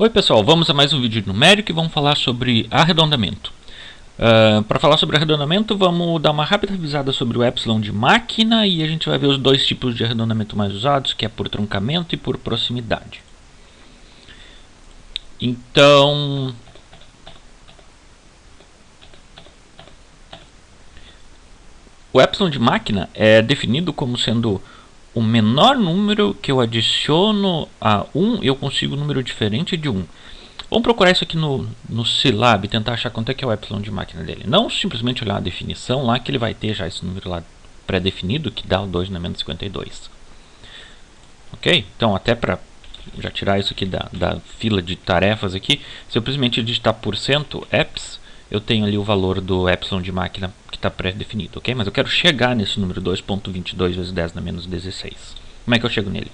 Oi pessoal, vamos a mais um vídeo numérico e vamos falar sobre arredondamento. Para falar sobre arredondamento, vamos dar uma rápida revisada sobre o epsilon de máquina e a gente vai ver os dois tipos de arredondamento mais usados, que é por truncamento e por proximidade. Então, o epsilon de máquina é definido como sendo o menor número que eu adiciono a 1, eu consigo um número diferente de 1. Vamos procurar isso aqui no Scilab, tentar achar quanto é que é o epsilon de máquina dele. Não simplesmente olhar a definição lá, que ele vai ter já esse número lá pré-definido, que dá o 2 na menos 52. Ok? Então, até para já tirar isso aqui da fila de tarefas aqui, se eu simplesmente digitar %eps, eu tenho ali o valor do epsilon de máquina que está pré-definido, ok? Mas eu quero chegar nesse número 2.22 vezes 10 na menos 16. Como é que eu chego nele?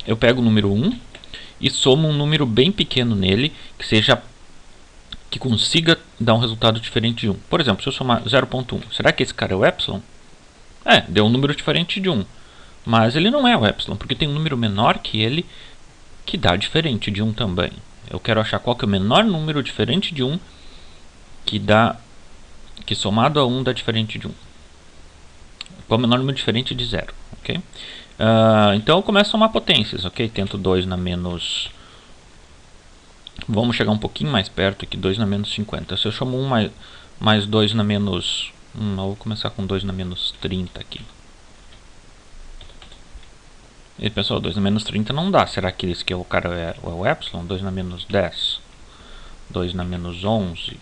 Eu pego o número 1 e somo um número bem pequeno nele, que consiga dar um resultado diferente de 1. Por exemplo, se eu somar 0.1, será que esse cara é o epsilon? Deu um número diferente de 1. Mas ele não é o epsilon, porque tem um número menor que ele que dá diferente de 1 também. Eu quero achar qual que é o menor número diferente de 1 que somado a 1 dá diferente de 1. Qual é o menor número diferente de 0, ok? Então eu começo a somar potências, ok? Tento 2 na menos... Vamos chegar um pouquinho mais perto aqui, 2 na menos 50. Se eu chamo 1 mais 2 na menos... eu vou começar com 2 na menos 30 aqui. E pessoal, 2 na menos 30 não dá. Será que esse aqui é o cara é o epsilon? 2 na menos 10. 2 na menos 11.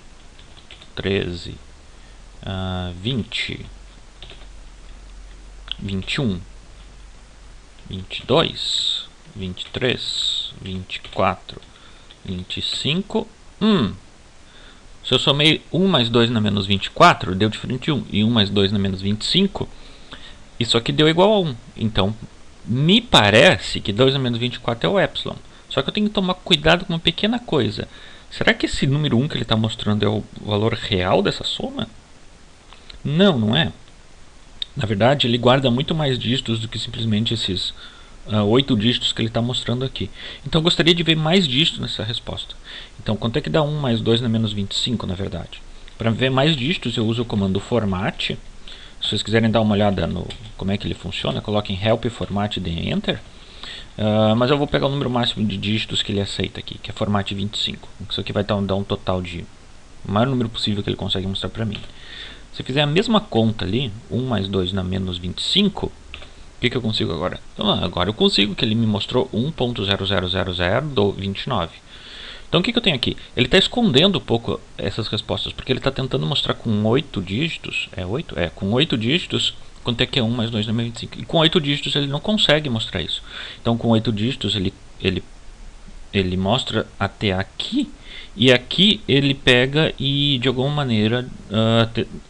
13. 20. 21. 22. 23. 24. 25. Se eu somei 1 mais 2 na menos 24, deu diferente de 1. E 1 mais 2 na menos 25, isso aqui deu igual a 1. Então, me parece que 2 na menos 24 é o epsilon. Só que eu tenho que tomar cuidado com uma pequena coisa. Será que esse número 1 que ele está mostrando é o valor real dessa soma? Não, não é. Na verdade, ele guarda muito mais dígitos do que simplesmente esses 8 dígitos que ele está mostrando aqui. Então eu gostaria de ver mais dígitos nessa resposta. Então quanto é que dá 1 mais 2 na menos 25, na verdade? Para ver mais dígitos eu uso o comando format. Se vocês quiserem dar uma olhada no como é que ele funciona, coloquem help format e deem enter. Mas eu vou pegar o número máximo de dígitos que ele aceita aqui, que é format 25. Isso aqui vai dar um total de o maior número possível que ele consegue mostrar para mim. Se eu fizer a mesma conta ali, 1 mais 2 na menos 25, o que eu consigo agora? Então, agora eu consigo que ele me mostrou 1.0000 do 29. Então o que eu tenho aqui? Ele está escondendo um pouco essas respostas, porque ele está tentando mostrar com 8 dígitos, é 8? Com 8 dígitos, quanto é que é 1 mais 2 na menos 25. E com 8 dígitos ele não consegue mostrar isso. Então com 8 dígitos ele mostra até aqui, e aqui ele pega e de alguma maneira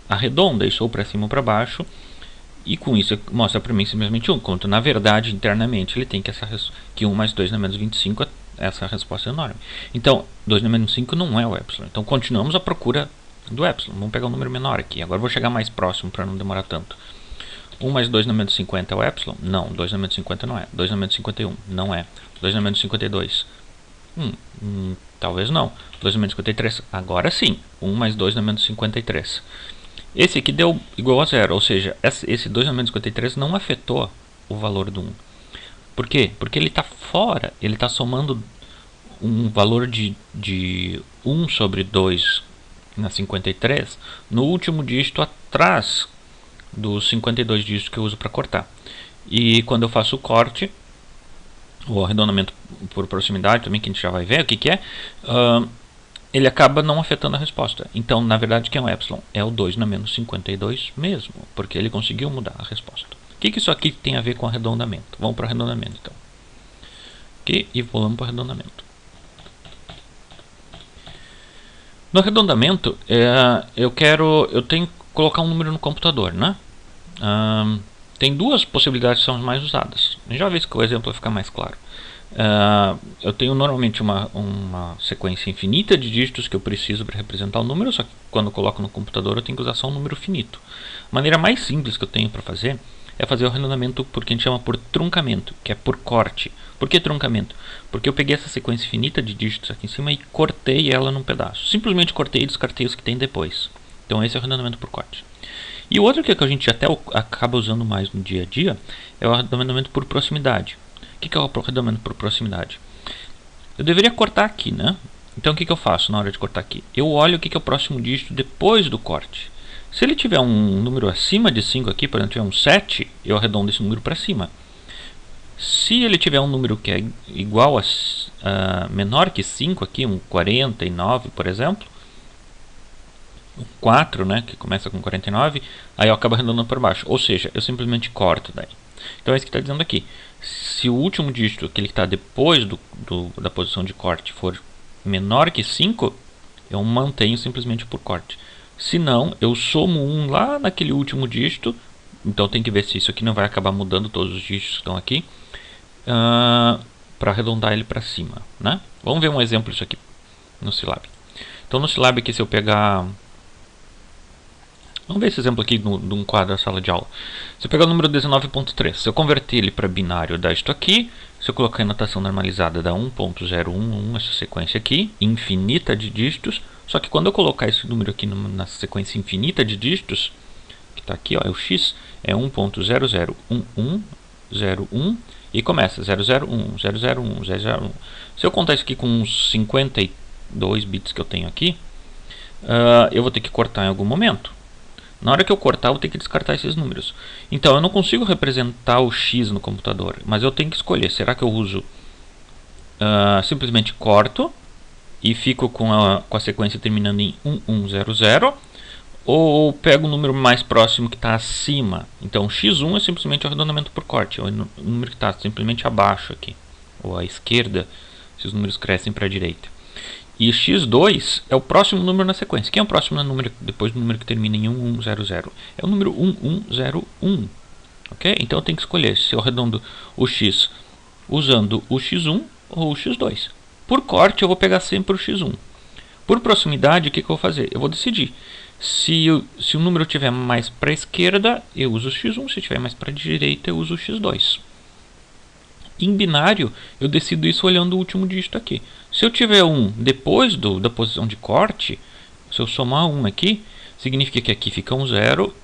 arredonda isso ou para cima ou para baixo, e com isso mostra para mim simplesmente 1, enquanto na verdade internamente ele tem que 1 mais 2 na menos 25 essa resposta enorme. Então 2 na menos 5 não é o epsilon. Então continuamos a procura do epsilon. Vamos pegar um número menor aqui. Agora vou chegar mais próximo para não demorar tanto. 1 mais 2 na menos 50 é o epsilon? Não, 2 na menos 50 não é. 2 na menos 51 não é. 2 na menos 52 talvez não. 2 na menos 53, agora sim. 1 mais 2 na menos 53. Esse aqui deu igual a 0, ou seja, esse 2 na menos 53 não afetou o valor do 1. Por quê? Porque ele está fora, ele está somando um valor de 1 sobre 2 na 53 no último dígito atrás dos 52 dígitos que eu uso para cortar. E quando eu faço o corte, o arredondamento por proximidade também, que a gente já vai ver o que é, ele acaba não afetando a resposta. Então, na verdade, quem é o epsilon? É o 2 na menos 52 mesmo, porque ele conseguiu mudar a resposta. O que isso aqui tem a ver com arredondamento? Vamos para o arredondamento, então. Aqui, e vamos para o arredondamento. No arredondamento, eu tenho que colocar um número no computador, né? Tem duas possibilidades que são as mais usadas. Já vi que o exemplo vai ficar mais claro. Eu tenho normalmente uma sequência infinita de dígitos que eu preciso para representar o número, só que quando eu coloco no computador eu tenho que usar só um número finito. A maneira mais simples que eu tenho para fazer é fazer o arredondamento por que a gente chama por truncamento, que é por corte. Por que truncamento? Porque eu peguei essa sequência infinita de dígitos aqui em cima e cortei ela num pedaço. Simplesmente cortei e descartei os que tem depois. Então esse é o arredondamento por corte. E o outro que a gente até acaba usando mais no dia a dia é o arredondamento por proximidade. O que é o arredondamento por proximidade? Eu deveria cortar aqui, né? Então o que eu faço na hora de cortar aqui? Eu olho o que é o próximo dígito depois do corte. Se ele tiver um número acima de 5 aqui, por exemplo, tiver um 7, eu arredondo esse número para cima. Se ele tiver um número que é igual a menor que 5 aqui, um 49, por exemplo, um 4, né, que começa com 49, aí eu acabo arredondando para baixo. Ou seja, eu simplesmente corto daí. Então é isso que está dizendo aqui. Se o último dígito, aquele que está depois da posição de corte, for menor que 5, eu mantenho simplesmente por corte. Se não, eu somo 1 lá naquele último dígito. Então tem que ver se isso aqui não vai acabar mudando todos os dígitos que estão aqui, para arredondar ele para cima, né? Vamos ver um exemplo disso aqui no Scilab. Então no Scilab aqui, se eu pegar... Vamos ver esse exemplo aqui de um quadro da sala de aula. Se eu pegar o número 19.3, se eu converter ele para binário, dá isto aqui. Se eu colocar em notação normalizada, dá 1.011, essa sequência aqui, infinita de dígitos. Só que quando eu colocar esse número aqui na sequência infinita de dígitos, que está aqui, ó, é o x, é 1.001101 e começa 001, 001, 001. Se eu contar isso aqui com uns 52 bits que eu tenho aqui, eu vou ter que cortar em algum momento. Na hora que eu cortar, eu vou ter que descartar esses números. Então, eu não consigo representar o x no computador, mas eu tenho que escolher. Será que eu uso simplesmente corto e fico com a sequência terminando em 1100, ou pego o número mais próximo que está acima? Então, x1 é simplesmente o arredondamento por corte, é o número que está simplesmente abaixo aqui, ou à esquerda, se os números crescem para a direita. E x2 é o próximo número na sequência. Quem é o próximo número depois do número que termina em 1100? É o número 1101. Ok? Então eu tenho que escolher se eu arredondo o x usando o x1 ou o x2. Por corte eu vou pegar sempre o x1. Por proximidade, o que eu vou fazer? Eu vou decidir. Se o número estiver mais para a esquerda, eu uso o x1. Se estiver mais para a direita, eu uso o x2. Em binário, eu decido isso olhando o último dígito aqui. Se eu tiver 1 depois da posição de corte, se eu somar 1 aqui, significa que aqui fica um 0,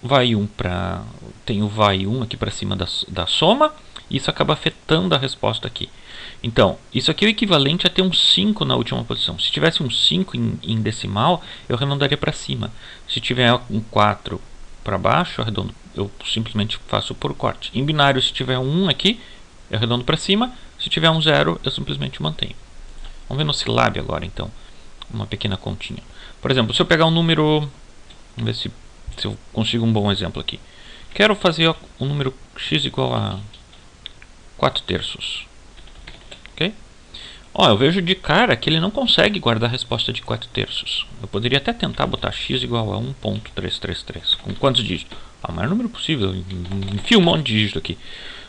vai 1 para... tem o vai 1 aqui para cima da soma, e isso acaba afetando a resposta aqui. Então, isso aqui é o equivalente a ter um 5 na última posição. Se tivesse um 5 em decimal, eu arredondaria para cima. Se tiver um 4 para baixo, eu simplesmente faço por corte. Em binário, se tiver um 1 aqui, eu arredondo para cima. Se tiver um 0, eu simplesmente mantenho. Vamos ver no Scilab agora, então. Uma pequena continha. Por exemplo, se eu pegar um número... Vamos ver se eu consigo um bom exemplo aqui. Quero fazer o número x igual a 4/3. Ok? Eu vejo de cara que ele não consegue guardar a resposta de 4/3. Eu poderia até tentar botar x igual a 1.333. Com quantos dígitos? O maior número possível. Enfio um monte de dígito aqui.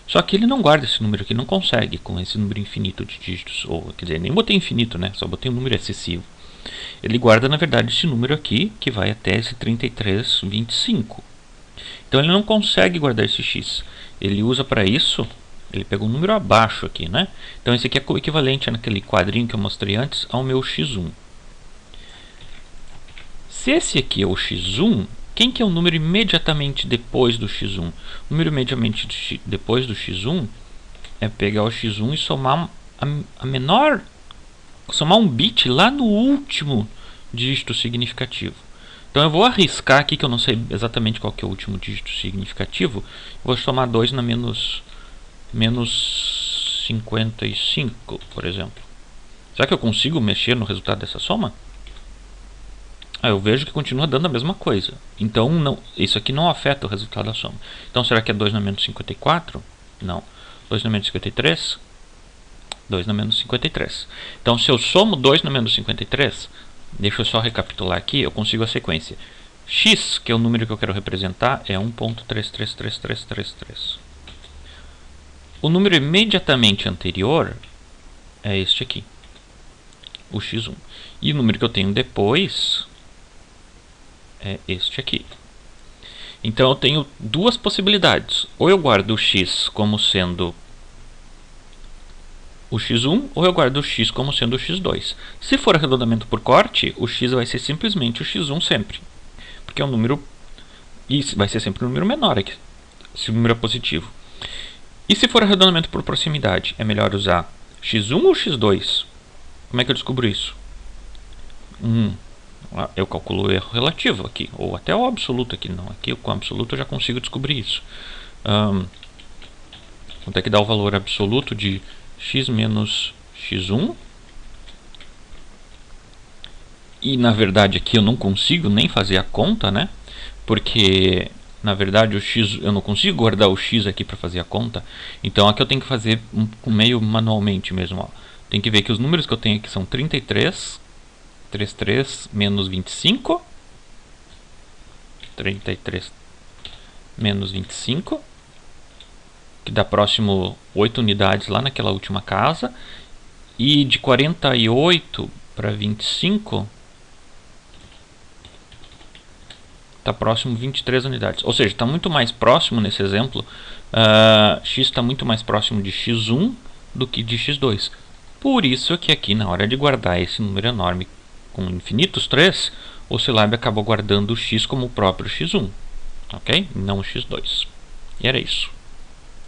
Só que ele não guarda esse número aqui, não consegue com esse número infinito de dígitos. Ou, quer dizer, nem botei infinito, né? Só botei um número excessivo. Ele guarda, na verdade, esse número aqui, que vai até esse 3325. Então ele não consegue guardar esse x. Ele usa para isso, ele pega um número abaixo aqui, né? Então esse aqui é o equivalente naquele quadrinho que eu mostrei antes ao meu x1. Se esse aqui é o x1... Quem que é o número imediatamente depois do x1? O número imediatamente depois do x1 é pegar o x1 e somar somar um bit lá no último dígito significativo. Então eu vou arriscar aqui, que eu não sei exatamente qual que é o último dígito significativo. Vou somar 2 na menos 55, por exemplo. Será que eu consigo mexer no resultado dessa soma? Eu vejo que continua dando a mesma coisa. Então, não, isso aqui não afeta o resultado da soma. Então, será que é 2 na menos 54? Não. 2 na menos 53? 2 na menos 53. Então, se eu somo 2 na menos 53, deixa eu só recapitular aqui, eu consigo a sequência. X, que é o número que eu quero representar, é 1.333333. O número imediatamente anterior é este aqui, o x1. E o número que eu tenho depois é este aqui. Então eu tenho duas possibilidades. Ou eu guardo o x como sendo o x1, ou eu guardo o x como sendo o x2. Se for arredondamento por corte, o x vai ser simplesmente o x1 sempre. Porque é um número... E vai ser sempre um número menor aqui, se o número é positivo. E se for arredondamento por proximidade, é melhor usar x1 ou x2? Como é que eu descubro isso? Eu calculo o erro relativo aqui, ou até o absoluto aqui. Não, aqui com o absoluto eu já consigo descobrir isso. Quanto é que dá o valor absoluto de x menos x1? E na verdade aqui eu não consigo nem fazer a conta, né? Porque na verdade o x, eu não consigo guardar o x aqui para fazer a conta. Então aqui eu tenho que fazer meio manualmente mesmo. Ó. Tem que ver que os números que eu tenho aqui são 33, 33 menos 25, 33 menos 25, que dá próximo 8 unidades lá naquela última casa. E de 48 para 25... está próximo 23 unidades. Ou seja, está muito mais próximo nesse exemplo. X está muito mais próximo de x1 do que de x2. Por isso que aqui, na hora de guardar esse número enorme com infinitos 3, o Scilab acabou guardando o x como o próprio x1. Ok? Não o x2. E era isso.